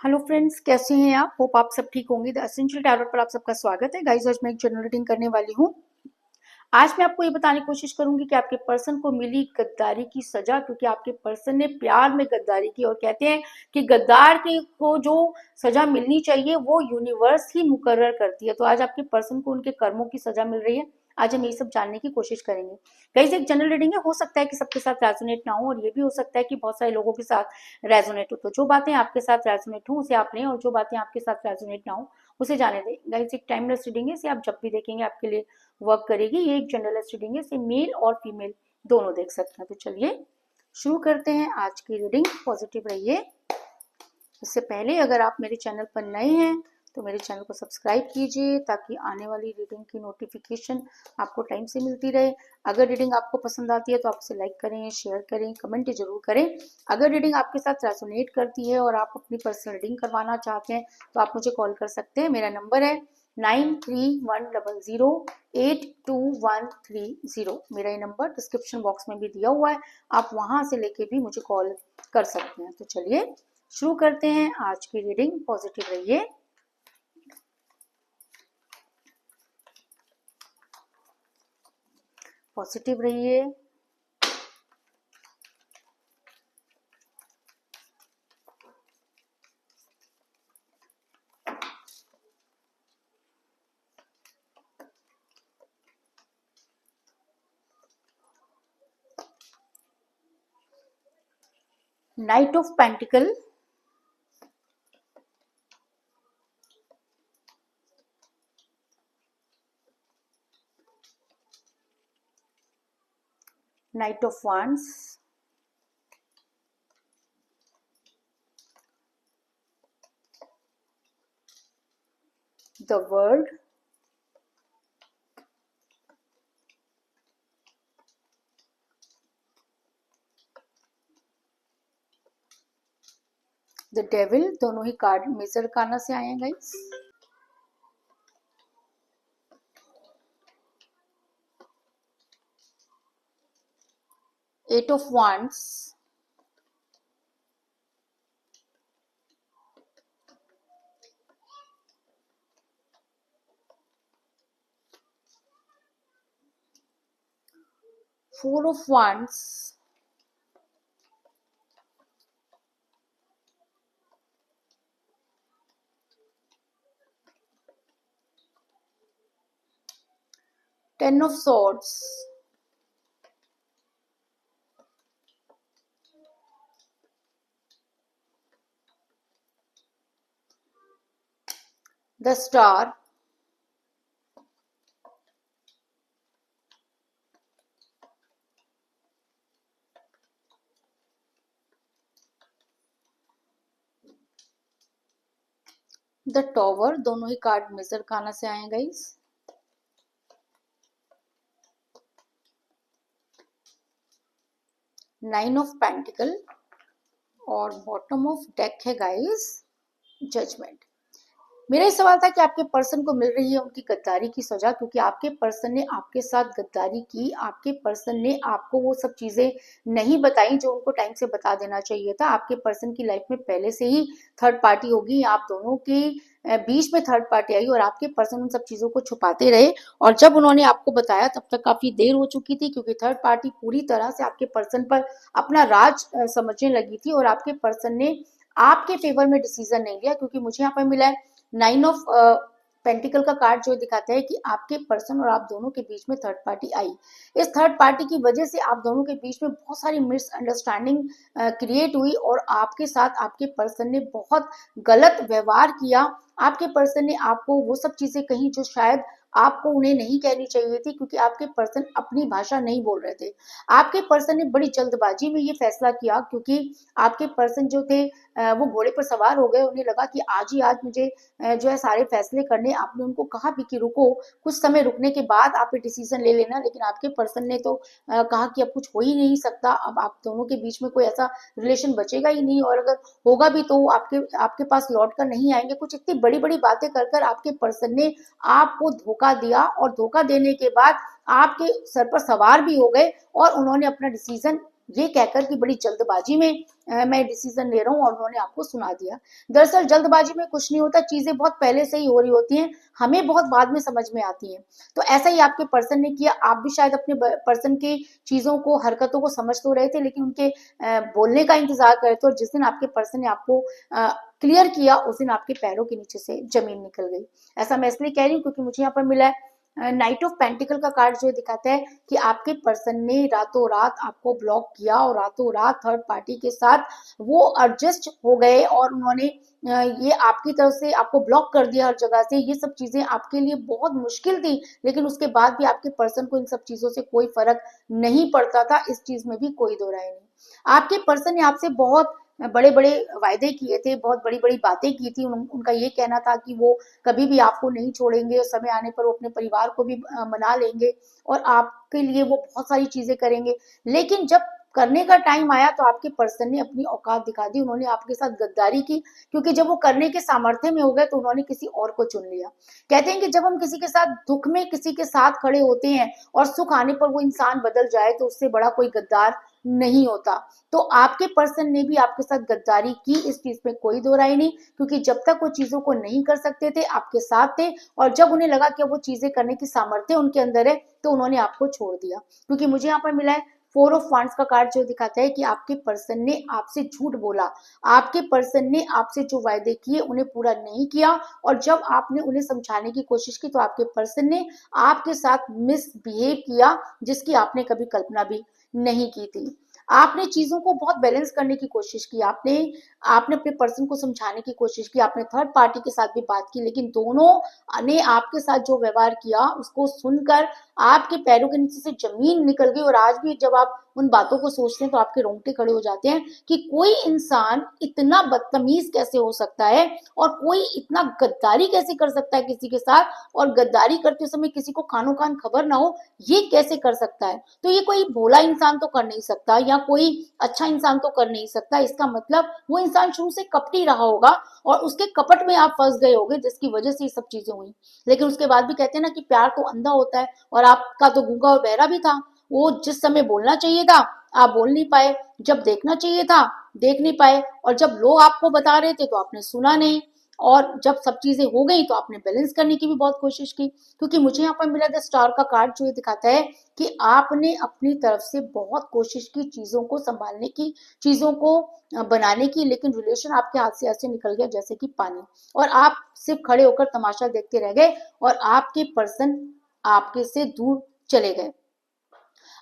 Hello friends, कैसे हैं आप? होप आप सब ठीक होंगे। द एसेंशियल टैरोट पर आप सबका स्वागत है। गाइस, आज मैं एक जनरल रीडिंग करने वाली हूँ। आज मैं आपको ये बताने की कोशिश करूंगी कि आपके पर्सन को मिली गद्दारी की सजा, क्योंकि आपके पर्सन ने प्यार में गद्दारी की और कहते हैं कि गद्दार के को जो सजा मिलनी चाहिए वो यूनिवर्स ही मुकर्रर करती है। तो आज आपके पर्सन को उनके कर्मों की सजा मिल रही है। आज हम ये सब जानने की कोशिश करेंगे। गाइस, एक जनरल रीडिंग है, हो सकता है कि सबके साथ रेजोनेट ना हो और ये भी हो सकता है कि बहुत सारे लोगों के साथ रेजोनेट हो। तो जो बातें आपके साथ रेजोनेट हो उसे आप लें और जो बातें आपके साथ रेजोनेट ना हो उसे जाने दें। गाइस, एक टाइमलेस रीडिंग है, इसे आप जब भी देखेंगे आपके लिए वर्क करेगी। ये एक जनरलिस्ट रीडिंग है, इसे मेल और फीमेल दोनों देख सकते हैं। तो चलिए शुरू करते हैं आज की रीडिंग। पॉजिटिव रहिए। इससे पहले अगर आप मेरे चैनल पर नए हैं तो मेरे चैनल को सब्सक्राइब कीजिए ताकि आने वाली रीडिंग की नोटिफिकेशन आपको टाइम से मिलती रहे। अगर रीडिंग आपको पसंद आती है तो आप उसे लाइक करें, शेयर करें, कमेंट जरूर करें। अगर रीडिंग आपके साथ रेजोनेट करती है और आप अपनी पर्सनल रीडिंग करवाना चाहते हैं तो आप मुझे कॉल कर सकते हैं। मेरा नंबर है 9310082130। मेरा ये नंबर डिस्क्रिप्शन बॉक्स में भी दिया हुआ है, आप वहां से लेके भी मुझे कॉल कर सकते हैं। तो चलिए शुरू करते हैं आज की रीडिंग। पॉजिटिव रहिए। पॉजिटिव रहिए। Knight of pentacle, knight of wands, the world, the devil. दोनों ही कार्ड मेजर काना से आए हैं guys. Eight of wands, four of wands, ten of swords, the star, the tower. दोनों ही कार्ड मेजर काना से आए हैं गाइस। नाइन ऑफ पेंटिकल और बॉटम ऑफ डेक है गाइस जजमेंट। मेरा ये सवाल था कि आपके पर्सन को मिल रही है उनकी गद्दारी की सजा, क्योंकि आपके पर्सन ने आपके साथ गद्दारी की। आपके पर्सन ने आपको वो सब चीजें नहीं बताई जो उनको टाइम से बता देना चाहिए था। आपके पर्सन की लाइफ में पहले से ही थर्ड पार्टी होगी, आप दोनों के बीच में थर्ड पार्टी आई और आपके पर्सन उन सब चीजों को छुपाते रहे। और जब उन्होंने आपको बताया तब तक काफी देर हो चुकी थी, क्योंकि थर्ड पार्टी पूरी तरह से आपके पर्सन पर अपना राज समझने लगी थी और आपके पर्सन ने आपके फेवर में डिसीजन नहीं लिया। क्योंकि मुझे यहाँ पर मिला है नाइन ऑफ पेंटिकल का कार्ड, जो दिखाता है कि आपके पर्सन और आप दोनों के बीच में थर्ड पार्टी आई। इस थर्ड पार्टी की वजह से आप दोनों के बीच में बहुत सारी मिसअंडरस्टैंडिंग क्रिएट हुई और आपके साथ आपके पर्सन ने बहुत गलत व्यवहार किया। आपके पर्सन ने आपको वो सब चीजें कही जो शायद आपको उन्हें नहीं कहनी चाहिए थी, क्योंकि आपके पर्सन अपनी भाषा नहीं बोल रहे थे। आपके पर्सन ने बड़ी जल्दबाजी में ये फैसला किया, क्योंकि आपके पर्सन जो थे वो घोड़े पर सवार हो गए। उन्हें लगा कि आज ही आज मुझे जो है सारे फैसले करने। आपने उनको कहा भी कि रुको, कुछ समय रुकने के बाद आप ये डिसीजन ले लेना, लेकिन आपके पर्सन ने तो कहा कि अब कुछ हो ही नहीं सकता, अब आप दोनों के बीच में कोई ऐसा रिलेशन बचेगा ही नहीं, और अगर होगा भी तो आपके आपके पास लौट कर नहीं आएंगे। कुछ इतनी बड़ी बड़ी बातें कर कर आपके पर्सन ने आपको धोखा दिया और धोखा देने के बाद आपके सर पर सवार भी हो गए और उन्होंने अपना डिसीजन ये कहकर कि बड़ी जल्दबाजी में मैं डिसीजन ले रहा हूँ और उन्होंने आपको सुना दिया। दरअसल जल्दबाजी में कुछ नहीं होता, चीजें बहुत पहले से ही हो रही होती हैं, हमें बहुत बाद में समझ में आती हैं। तो ऐसा ही आपके पर्सन ने किया। आप भी शायद अपने पर्सन की चीजों को, हरकतों को समझ तो रहे थे, लेकिन उनके बोलने का इंतजार कर रहे थे, और जिस दिन आपके पर्सन ने आपको क्लियर किया उस दिन आपके पैरों के नीचे से जमीन निकल गई। ऐसा मैं इसलिए कह रही हूँ क्योंकि मुझे यहाँ पर मिला है नाइट ऑफ पेंटिकल का कार्ड, जो दिखाता है कि आपके पर्सन ने रातों रात आपको ब्लॉक किया और रातों रात थर्ड पार्टी के साथ वो एडजस्ट हो गए, और उन्होंने ये आपकी तरफ से आपको ब्लॉक कर दिया हर जगह से। ये सब चीजें आपके लिए बहुत मुश्किल थी, लेकिन उसके बाद भी आपके पर्सन को इन सब चीजों से कोई फर्क नहीं पड़ता था। इस चीज में भी कोई दो राय नहीं। आपके पर्सन ने आपसे बहुत बड़े बड़े वायदे किए थे, बहुत बड़ी बड़ी बातें की थी। उनका ये कहना था कि वो कभी भी आपको नहीं छोड़ेंगे, और समय आने पर वो अपने परिवार को भी मना लेंगे और आपके लिए वो बहुत सारी चीजें करेंगे। लेकिन जब करने का टाइम आया तो आपके पर्सन ने अपनी औकात दिखा दी, उन्होंने आपके साथ गद्दारी की, क्योंकि जब वो करने के सामर्थ्य में हो गए तो उन्होंने किसी और को चुन लिया। कहते हैं कि जब हम किसी के साथ दुख में किसी के साथ खड़े होते हैं और सुख आने पर वो इंसान बदल जाए, तो उससे बड़ा कोई गद्दार नहीं होता। तो आपके पर्सन ने भी आपके साथ गद्दारी की, इस चीज में कोई दो राय नहीं, क्योंकि जब तक वो चीजों को नहीं कर सकते थे आपके साथ थे, और जब उन्हें लगा कि वो चीजें करने की सामर्थ्य उनके अंदर है तो उन्होंने आपको छोड़ दिया। क्योंकि मुझे यहाँ पर मिला है फोर ऑफ वांड्स का कार्ड, जो दिखाता है कि आपके पर्सन ने आपसे झूठ बोला, आपके पर्सन ने आपसे जो वायदे किए उन्हें पूरा नहीं किया, और जब आपने उन्हें समझाने की कोशिश की तो आपके पर्सन ने आपके साथ मिसबिहेव किया, जिसकी आपने कभी कल्पना भी नहीं की थी। आपने चीजों को बहुत बैलेंस करने की कोशिश की, आपने आपने अपने पर्सन को समझाने की कोशिश की, आपने थर्ड पार्टी के साथ भी बात की, लेकिन दोनों ने आपके साथ जो व्यवहार किया उसको सुनकर आपके पैरों के नीचे से जमीन निकल गई। और आज भी जब आप उन बातों को सोचते हैं तो आपके रोंगटे खड़े हो जाते हैं कि कोई इंसान इतना बदतमीज कैसे हो सकता है, और कोई इतना गद्दारी कैसे कर सकता है किसी के साथ, और गद्दारी करते समय किसी को कानो कान खबर ना हो, ये कैसे कर सकता है। तो ये कोई भोला इंसान तो कर नहीं सकता, या कोई अच्छा इंसान तो कर नहीं सकता। इसका मतलब वो इंसान शुरू से कपटी रहा होगा और उसके कपट में आप फंस गए होगे, जिसकी वजह से ये सब चीजें हुई। लेकिन उसके बाद भी कहते हैं ना कि प्यार तो अंधा होता है, और आपका तो गूंगा और बहरा भी था। वो जिस समय बोलना चाहिए था आप बोल नहीं पाए, जब देखना चाहिए था देख नहीं पाए, और जब लोग आपको बता रहे थे तो आपने सुना नहीं, और जब सब चीजें हो गई तो आपने बैलेंस करने की भी बहुत कोशिश की। क्योंकि मुझे यहाँ पर मिला द स्टार का कार्ड, जो ये दिखाता है कि आपने अपनी तरफ से बहुत कोशिश की चीजों को संभालने की, चीजों को बनाने की, लेकिन रिलेशन आपके हाथ से ऐसे निकल गया जैसे कि पानी, और आप सिर्फ खड़े होकर तमाशा देखते रह गए, और आपके पर्सन आपके से दूर चले गए।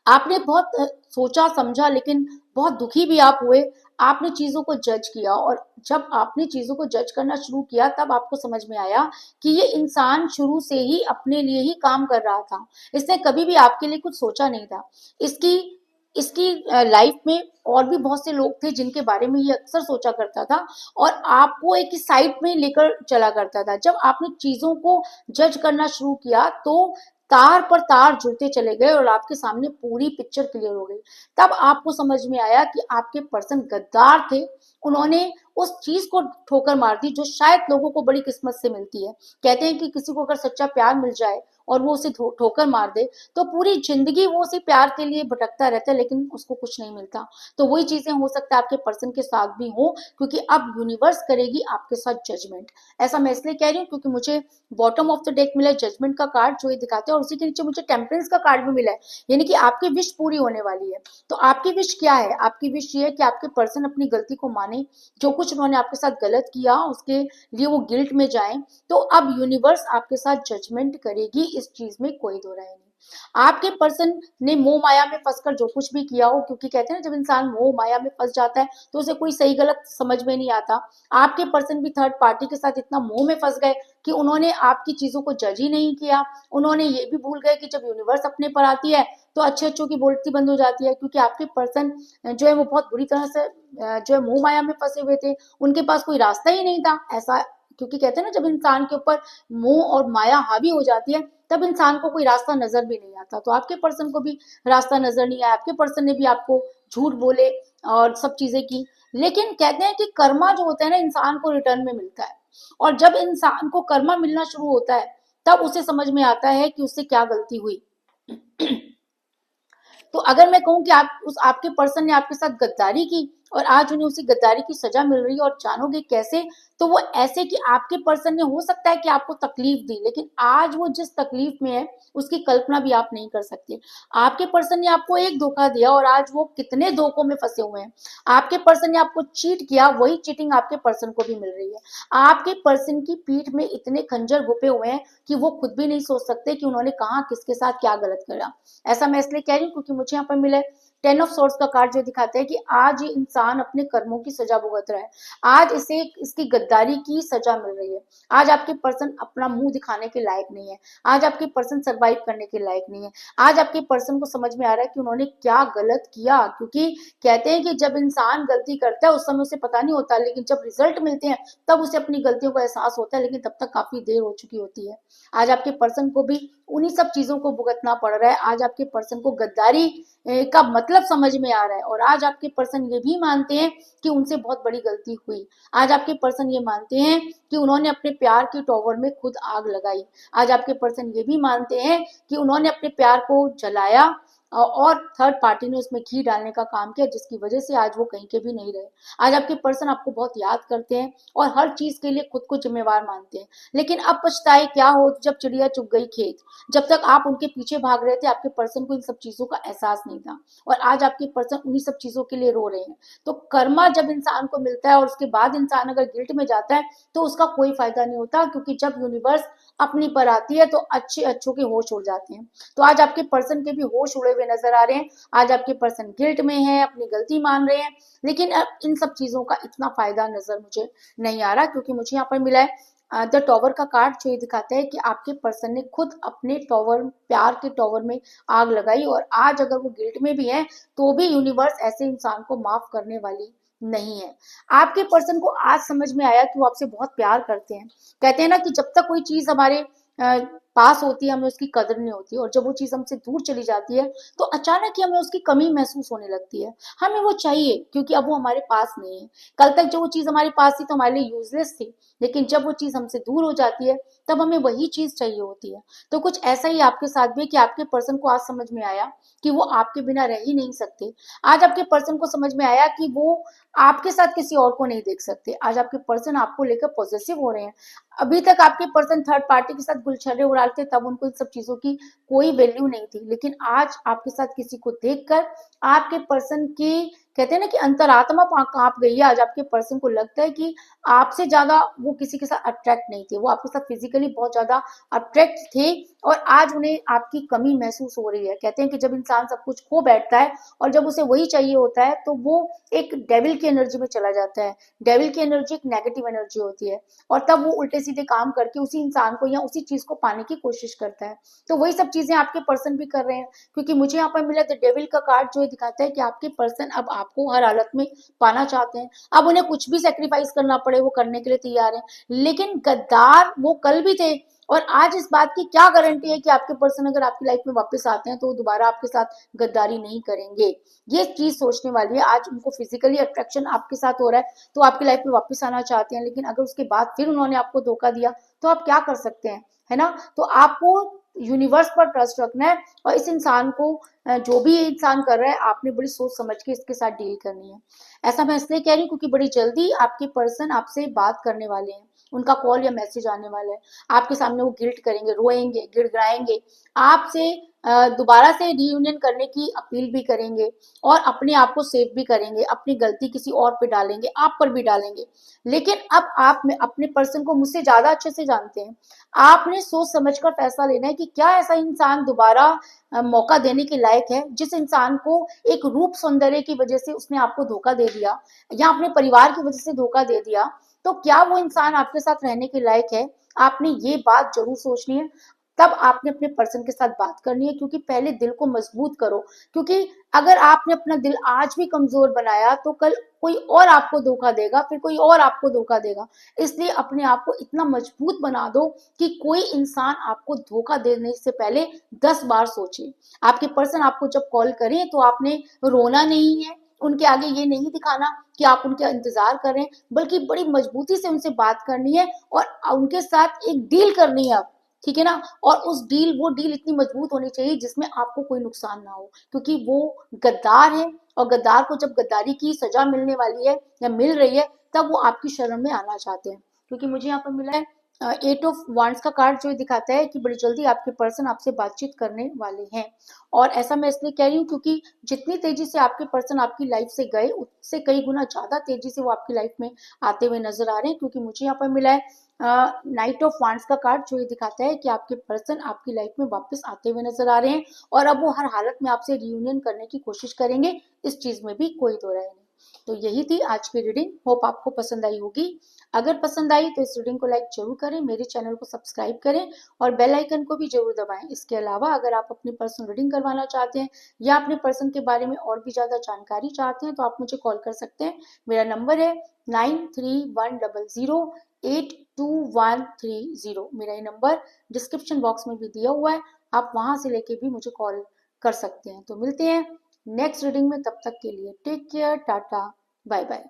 आपने बहुत सोचा समझा, लेकिन बहुत दुखी भी आप हुए। आपने चीजों को जज किया, और जब आपने चीजों को जज करना शुरू किया तब आपको समझ में आया कि ये इंसान शुरू से ही अपने लिए ही काम कर रहा था। इसने कभी भी आपके लिए कुछ सोचा नहीं था। इसकी इसकी लाइफ में और भी बहुत से लोग थे जिनके बारे में ये अक्सर सोचा करता था, और आपको एक साइड में लेकर चला करता था। जब आपने चीजों को जज करना शुरू किया तो तार पर तार जुड़ते चले गए और आपके सामने पूरी पिक्चर क्लियर हो गई। तब आपको समझ में आया कि आपके पर्सन गद्दार थे। उन्होंने उस चीज को ठोकर मार दी जो शायद लोगों को बड़ी किस्मत से मिलती है। कहते हैं कि किसी को अगर सच्चा प्यार मिल जाए और वो उसे ठोकर मार दे तो पूरी जिंदगी वो उसी प्यार के लिए भटकता रहता है, लेकिन उसको कुछ नहीं मिलता। तो वही चीजें हो सकता है आपके पर्सन के साथ भी हो, क्योंकि अब यूनिवर्स करेगी आपके साथ जजमेंट। ऐसा मैं इसलिए कह रही हूँ क्योंकि मुझे बॉटम ऑफ द डेक मिला है जजमेंट का कार्ड, जो ये दिखाते हैं, और उसी के नीचे मुझे टेम्परेंस का कार्ड भी मिला है, यानी कि आपकी विश पूरी होने वाली है। तो आपकी विश क्या है? आपकी विश ये है कि आपके पर्सन अपनी गलती को माने, जो कुछ उन्होंने आपके साथ गलत किया उसके लिए वो गिल्ट में जाए। तो अब यूनिवर्स आपके साथ जजमेंट करेगी, इस चीज में कोई दो राय नहीं। आपके पर्सन ने मोह माया में फंसकर जो कुछ भी किया हो, क्योंकि कहते हैं ना जब इंसान मोह माया में फंस जाता है तो उसे कोई सही गलत समझ में नहीं आता। आपके पर्सन भी थर्ड पार्टी के साथ इतना मोह में फंस गए कि उन्होंने आपकी चीजों को जज ही नहीं किया। उन्होंने ये भी भूल गए कि जब यूनिवर्स अपने पर आती है तो अच्छे अच्छों की बोलती बंद हो जाती है, क्योंकि आपके पर्सन जो है वो बहुत बुरी तरह से जो है मोह माया में फंसे हुए थे। उनके पास कोई रास्ता ही नहीं था ऐसा, क्योंकि कहते हैं ना जब इंसान के ऊपर मोह और माया हावी हो जाती है तब इंसान को कोई रास्ता नजर भी नहीं आता। तो आपके पर्सन को भी रास्ता नजर नहीं आया, आपके पर्सन ने भी आपको झूठ बोले और सब चीजें की। लेकिन कहते हैं कि कर्मा जो होता है ना इंसान को रिटर्न में मिलता है, और जब इंसान को कर्मा मिलना शुरू होता है तब उसे समझ में आता है कि उससे क्या गलती हुई। तो अगर मैं कहूँ कि आपके पर्सन ने आपके साथ गद्दारी की और आज उन्हें उसी गद्दारी की सजा मिल रही है और जानोगे कैसे, तो वो ऐसे कि आपके पर्सन ने हो सकता है कि आपको तकलीफ दी, लेकिन आज वो जिस तकलीफ में है उसकी कल्पना भी आप नहीं कर सकते। आपके पर्सन ने आपको एक धोखा दिया और आज वो कितने धोखों में फंसे हुए हैं। आपके पर्सन ने आपको चीट किया, वही चीटिंग आपके पर्सन को भी मिल रही है। आपके पर्सन की पीठ में इतने खंजर घुपे हुए हैं कि वो खुद भी नहीं सोच सकते कि उन्होंने कहाँ किसके साथ क्या गलत करा। ऐसा मैं इसलिए कह रही हूँ क्योंकि मुझे यहाँ पर मिला है 10 ऑफ सोर्ड्स का कार्ड जो दिखाता है कि आज ये इंसान अपने कर्मों की सजा भुगत रहा है। आज इसे इसकी गद्दारी की सजा मिल रही है। आज आपके पर्सन अपना मुंह दिखाने के लायक नहीं है। आज आपके पर्सन सरवाइव करने के लायक नहीं है। आज आपके पर्सन को समझ में आ रहा है कि उन्होंने क्या गलत किया, क्योंकि कहते हैं कि जब इंसान गलती करता है उस समय उसे पता नहीं होता, लेकिन जब रिजल्ट मिलते हैं तब उसे अपनी गलतियों का एहसास होता है, लेकिन तब तक काफी देर हो चुकी होती है। आज आपके पर्सन को भी उन्हीं सब चीजों को भुगतना पड़ रहा है। आज आपके पर्सन को गद्दारी का मतलब समझ में आ रहा है और आज आपके पर्सन ये भी मानते हैं कि उनसे बहुत बड़ी गलती हुई। आज आपके पर्सन ये मानते हैं कि उन्होंने अपने प्यार के टॉवर में खुद आग लगाई। आज आपके पर्सन ये भी मानते हैं कि उन्होंने अपने प्यार को जलाया और थर्ड पार्टी ने उसमें घी डालने का काम किया, जिसकी वजह से आज वो कहीं के भी नहीं रहे। आज आपके पर्सन आपको बहुत याद करते हैं और हर चीज के लिए खुद को जिम्मेवार मानते हैं, लेकिन अब पछताए क्या हो जब चिड़िया चुग गई खेत। जब तक आप उनके पीछे भाग रहे थे आपके पर्सन को इन सब चीजों का एहसास नहीं था और आज आपके पर्सन उन्हीं सब चीजों के लिए रो रहे हैं। तो कर्मा जब इंसान को मिलता है और उसके बाद इंसान अगर गिल्ट में जाता है तो उसका कोई फायदा नहीं होता, क्योंकि जब यूनिवर्स अपनी पर आती है तो अच्छे अच्छों के होश उड़ जाते हैं। तो आज आपके पर्सन के भी होश उड़े हुए नजर आ रहे हैं। आज आपके पर्सन गिल्ट में है, अपनी गलती मान रहे हैं, लेकिन अब इन सब चीजों का इतना फायदा नजर मुझे नहीं आ रहा, क्योंकि मुझे यहाँ पर मिला है द टॉवर का कार्ड जो ये दिखाता है कि आपके पर्सन ने खुद अपने टॉवर, प्यार के टॉवर में आग लगाई और आज अगर वो गिल्ट में भी है तो भी यूनिवर्स ऐसे इंसान को माफ करने वाली नहीं है। आपके पर्सन को आज समझ में आया कि वो आपसे बहुत प्यार करते हैं। कहते हैं ना कि जब तक कोई चीज हमारे पास होती है हमें उसकी कदर नहीं होती, और जब वो चीज हमसे दूर चली जाती है तो अचानक ही हमें उसकी कमी महसूस होने लगती है। हमें वो चाहिए क्योंकि अब वो हमारे पास नहीं है। कल तक जो वो चीज हमारे पास थी तो हमारे लिए यूजलेस थी, लेकिन जब वो चीज हमसे दूर हो जाती है तब हमें वही चीज चाहिए होती है। तो कुछ ऐसा ही आपके साथ भी है कि आपके पर्सन को आज समझ में आया कि वो आपके बिना रह ही नहीं सकते। आज आपके पर्सन को समझ में आया कि वो आपके साथ किसी और को नहीं देख सकते। आज आपके पर्सन आपको लेकर पॉजिटिव हो रहे हैं। अभी तक आपके पर्सन थर्ड पार्टी के साथ गुलछर्रे उड़ाते तब उनको इन सब चीजों की कोई वैल्यू नहीं थी, लेकिन आज आपके साथ किसी को देखकर आपके पर्सन की, कहते हैं ना कि अंतरात्मा कांप गई है। आज आपके पर्सन को लगता है कि आपसे ज्यादा वो किसी के साथ अट्रैक्ट नहीं थे, वो आपके साथ फिजिकली बहुत ज्यादा अट्रैक्ट थे और आज उन्हें आपकी कमी महसूस हो रही है। कहते हैं कि जब इंसान सब कुछ खो बैठता है और जब उसे वही चाहिए होता है तो वो एक डेविल की एनर्जी में चला जाता है। डेविल की एनर्जी एक नेगेटिव एनर्जी होती है और तब वो उल्टे सीधे काम करके उसी इंसान को या उसी चीज को पाने की कोशिश करता है। तो वही सब चीजें आपके पर्सन भी कर रहे हैं, क्योंकि मुझे यहाँ पर मिला द डेविल का कार्ड जो दिखाता है कि आपके पर्सन अब आपको हर हालत में पाना चाहते हैं। अब उन्हें कुछ भी सेक्रीफाइस करना पड़े वो करने के लिए तैयार है। लेकिन गद्दार वो कल भी थे और आज इस बात की क्या गारंटी है कि आपके पर्सन अगर आपकी लाइफ में वापस आते हैं तो वो दोबारा आपके साथ गद्दारी नहीं करेंगे। ये चीज सोचने वाली है। आज उनको फिजिकली अट्रैक्शन आपके साथ हो रहा है तो आपकी लाइफ में वापस आना चाहते हैं, लेकिन अगर उसके बाद फिर उन्होंने आपको धोखा दिया तो आप क्या कर सकते हैं, है ना। तो आपको यूनिवर्स पर ट्रस्ट रखना है और इस इंसान को, जो भी ये इंसान कर रहा है, आपने बड़ी सोच समझ के इसके साथ डील करनी है। ऐसा मैं इसलिए कह रही हूँ क्योंकि बड़ी जल्दी आपके पर्सन आपसे बात करने वाले हैं। उनका कॉल या मैसेज आने वाला है। आपके सामने वो गिल्ट करेंगे, रोएंगे, गिड़गिड़ाएंगे, आपसे दोबारा से रियूनियन करने की अपील भी करेंगे और अपने आप को सेव भी करेंगे। अपनी गलती किसी और पे डालेंगे, आप पर भी डालेंगे। लेकिन अब आप में अपने पर्सन को मुझसे ज्यादा अच्छे से जानते हैं। आपने सोच समझकर फैसला लेना है कि क्या ऐसा इंसान दोबारा मौका देने के लायक है। जिस इंसान को एक रूप सौंदर्य की वजह से उसने आपको धोखा दे दिया या अपने परिवार की वजह से धोखा दे दिया, तो क्या वो इंसान आपके साथ रहने के लायक है। आपने ये बात जरूर सोचनी है। तब आपने अपने पर्सन के साथ बात करनी है, क्योंकि पहले दिल को मजबूत करो, क्योंकि अगर आपने अपना दिल आज भी कमजोर बनाया तो कल कोई और आपको धोखा देगा, फिर कोई और आपको धोखा देगा। इसलिए अपने आप को इतना मजबूत बना दो कि कोई इंसान आपको धोखा देने से पहले 10 बार सोचे। आपके पर्सन आपको जब कॉल करें तो आपने रोना नहीं है, उनके आगे ये नहीं दिखाना कि आप उनका इंतजार कर रहे हैं, बल्कि बड़ी मजबूती से उनसे बात करनी है और उनके साथ एक डील करनी है। ठीक है ना। और वो डील इतनी मजबूत होनी चाहिए जिसमें आपको कोई नुकसान ना हो, क्योंकि वो गद्दार है, और गद्दार को जब गद्दारी की सजा मिलने वाली है या मिल रही है, तब वो आपकी शरण में आना चाहते हैं। क्योंकि मुझे यहाँ पर मिला है 8 ऑफ वांड्स का कार्ड, जो दिखाता है कि बड़ी जल्दी आपके पर्सन आपसे बातचीत करने वाले हैं। और ऐसा मैं इसलिए कह रही हूँ क्योंकि जितनी तेजी से आपके पर्सन आपकी लाइफ से गए, उससे कई गुना ज्यादा तेजी से वो आपकी लाइफ में आते हुए नजर आ रहे हैं। क्योंकि मुझे यहाँ पर मिला है नाइट ऑफ वांड्स का कार्ड, जो ये दिखाता है कि आपके पर्सन आपकी लाइफ में वापस आते हुए नजर आ रहे हैं, और अब वो हर हालत में आपसे रियूनियन करने की कोशिश करेंगे, इस चीज में भी कोई दो राय नहीं। तो यही थी आज की रीडिंग, होप आपको पसंद आई होगी। अगर पसंद आई तो इस रीडिंग को लाइक जरूर करें, मेरे चैनल को सब्सक्राइब करें, और बेल आइकन को भी जरूर दबाएं। इसके अलावा अगर आप अपनी पर्सनल रीडिंग करवाना चाहते हैं या अपने पर्सन के बारे में और भी ज्यादा जानकारी चाहते हैं, तो आप मुझे कॉल कर सकते हैं। मेरा नंबर है 9310082130। मेरा ये नंबर डिस्क्रिप्शन बॉक्स में भी दिया हुआ है, आप वहां से लेके भी मुझे कॉल कर सकते हैं। तो मिलते हैं नेक्स्ट रीडिंग में, तब तक के लिए take care, tata, bye bye.